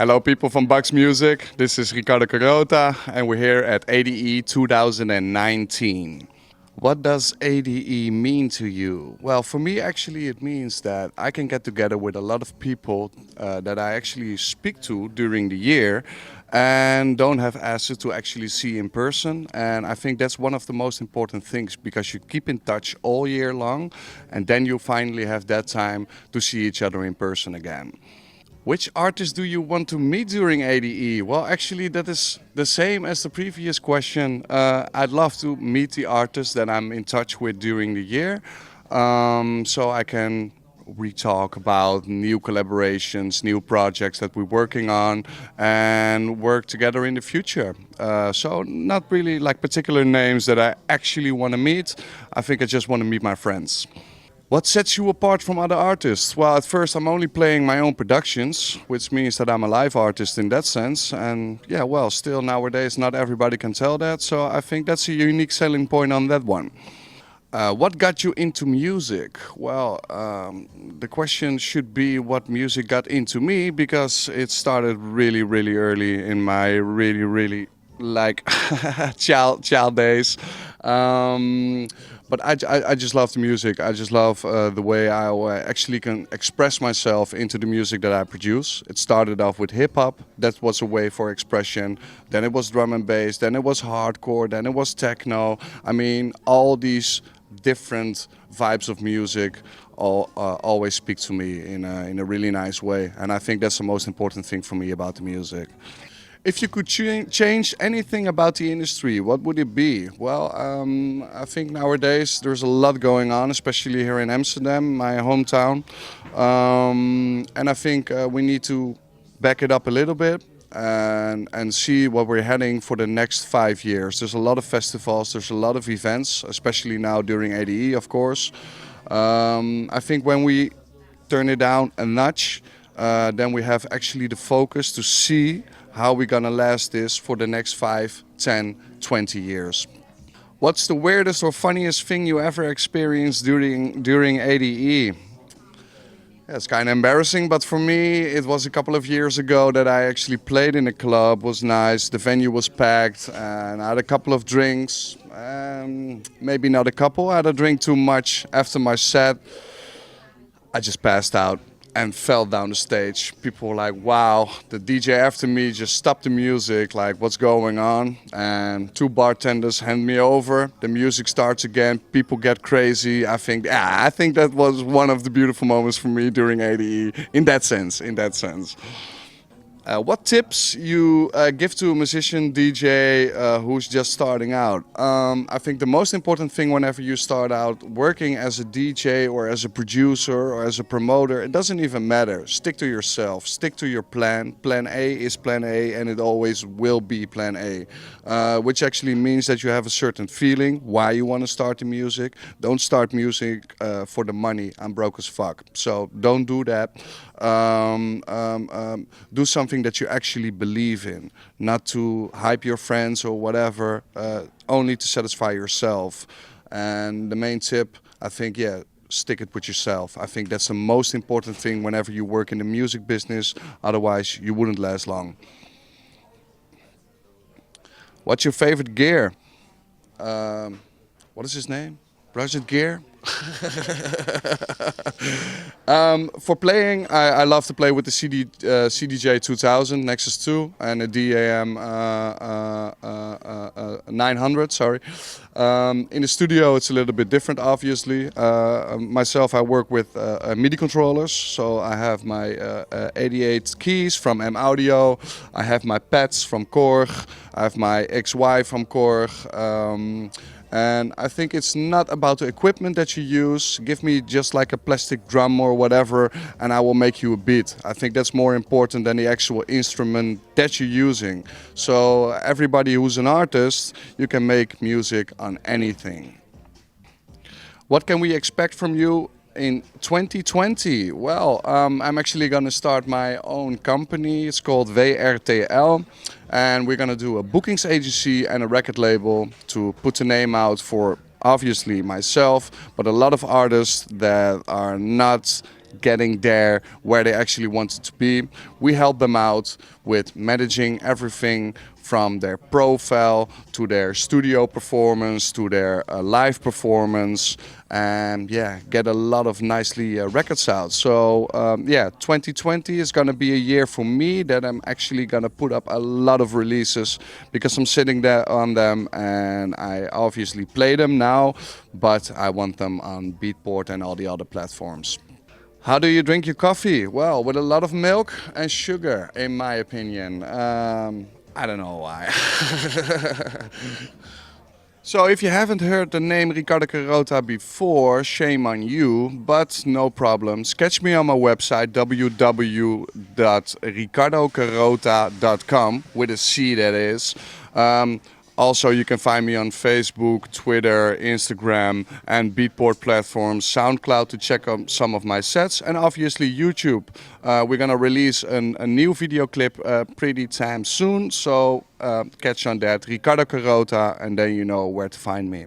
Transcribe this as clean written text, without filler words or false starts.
Hello, people from Bax Music. This is Ricardo Carota, and we're here at ADE 2019. What does ADE mean to you? Well, for me, actually, it means that I can get together with a lot of people that I actually speak to during the year and don't have access to actually see in person. And I think that's one of the most important things, because you keep in touch all year long, and then you finally have that time to see each other in person again. Which artist do you want to meet during ADE? Well, actually, that is the same as the previous question. I'd love to meet the artists that I'm in touch with during the year, so I can re-talk about new collaborations, new projects that we're working on, and work together in the future. So not really like particular names that I actually want to meet. I think I just want to meet my friends. What sets you apart from other artists? Well, at first I'm only playing my own productions, which means that I'm a live artist in that sense. And yeah, well, still nowadays not everybody can tell that, so I think that's a unique selling point on that one. What got you into music? Well, the question should be what music got into me, because it started really, really early in my really like child days. But I just love the music. I just love the way I actually can express myself into the music that I produce. It started off with hip hop. That was a way for expression. Then it was drum and bass. Then it was hardcore. Then it was techno. I mean, all these different vibes of music always speak to me in a really nice way. And I think that's the most important thing for me about the music. If you could change anything about the industry, what would it be? Well, I think nowadays there's a lot going on, especially here in Amsterdam, my hometown. And I think we need to back it up a little bit and see what we're heading for the next 5 years. There's a lot of festivals, there's a lot of events, especially now during ADE, of course. I think when we turn it down a notch, then we have actually the focus to see how we're gonna last this for the next 5, 10, 20 years. What's the weirdest or funniest thing you ever experienced during ADE? Yeah, it's kind of embarrassing, but for me it was a couple of years ago that I actually played in a club. It was nice, the venue was packed, and I had a couple of drinks. Maybe not a couple, I had a drink too much. After my set, I just passed out and fell down the stage. People were like, wow, the DJ after me just stopped the music, like, what's going on? And 2 bartenders hand me over, the music starts again, people get crazy. I think that was one of the beautiful moments for me during ADE, in that sense. What tips you give to a musician DJ who's just starting out? I think the most important thing whenever you start out working as a DJ or as a producer or as a promoter, it doesn't even matter. Stick to yourself, stick to your plan. Plan A is plan A, and it always will be plan A. Which actually means that you have a certain feeling why you want to start the music. Don't start music for the money. I'm broke as fuck. So don't do that. Do something that you actually believe in, not to hype your friends or whatever, only to satisfy yourself. And the main tip, I think, stick it with yourself. I think that's the most important thing whenever you work in the music business, otherwise you wouldn't last long. What's your favorite gear? What is his name? Project Gear? For playing, I love to play with the CDJ 2000 Nexus 2 and a DAM 900. Sorry. In the studio, it's a little bit different, obviously. Myself, I work with MIDI controllers, so I have my 88 keys from M Audio. I have my pads from Korg. I have my XY from Korg. And I think it's not about the equipment that you use. Give me just like a plastic drum or whatever, and I will make you a beat. I think that's more important than the actual instrument that you're using. So everybody who's an artist, you can make music on anything. What can we expect from you in 2020? Well, I'm actually going to start my own company. It's called VRTL. And we're going to do a bookings agency and a record label to put the name out for, obviously, myself, but a lot of artists that are not getting there where they actually wanted to be. We help them out with managing everything from their profile to their studio performance to their live performance, and yeah, get a lot of nicely records out. So yeah, 2020 is gonna be a year for me that I'm actually gonna put up a lot of releases, because I'm sitting there on them and I obviously play them now, but I want them on Beatport and all the other platforms. How do you drink your coffee? Well, with a lot of milk and sugar, in my opinion. I don't know why. So if you haven't heard the name Ricardo Carota before, shame on you, but no problem. Catch me on my website www.ricardocarota.com, with a C that is. Also, you can find me on Facebook, Twitter, Instagram, and Beatport platforms, SoundCloud to check out some of my sets, and obviously YouTube. We're gonna release a new video clip pretty time soon, so catch on that, Ricardo Carota, and then you know where to find me.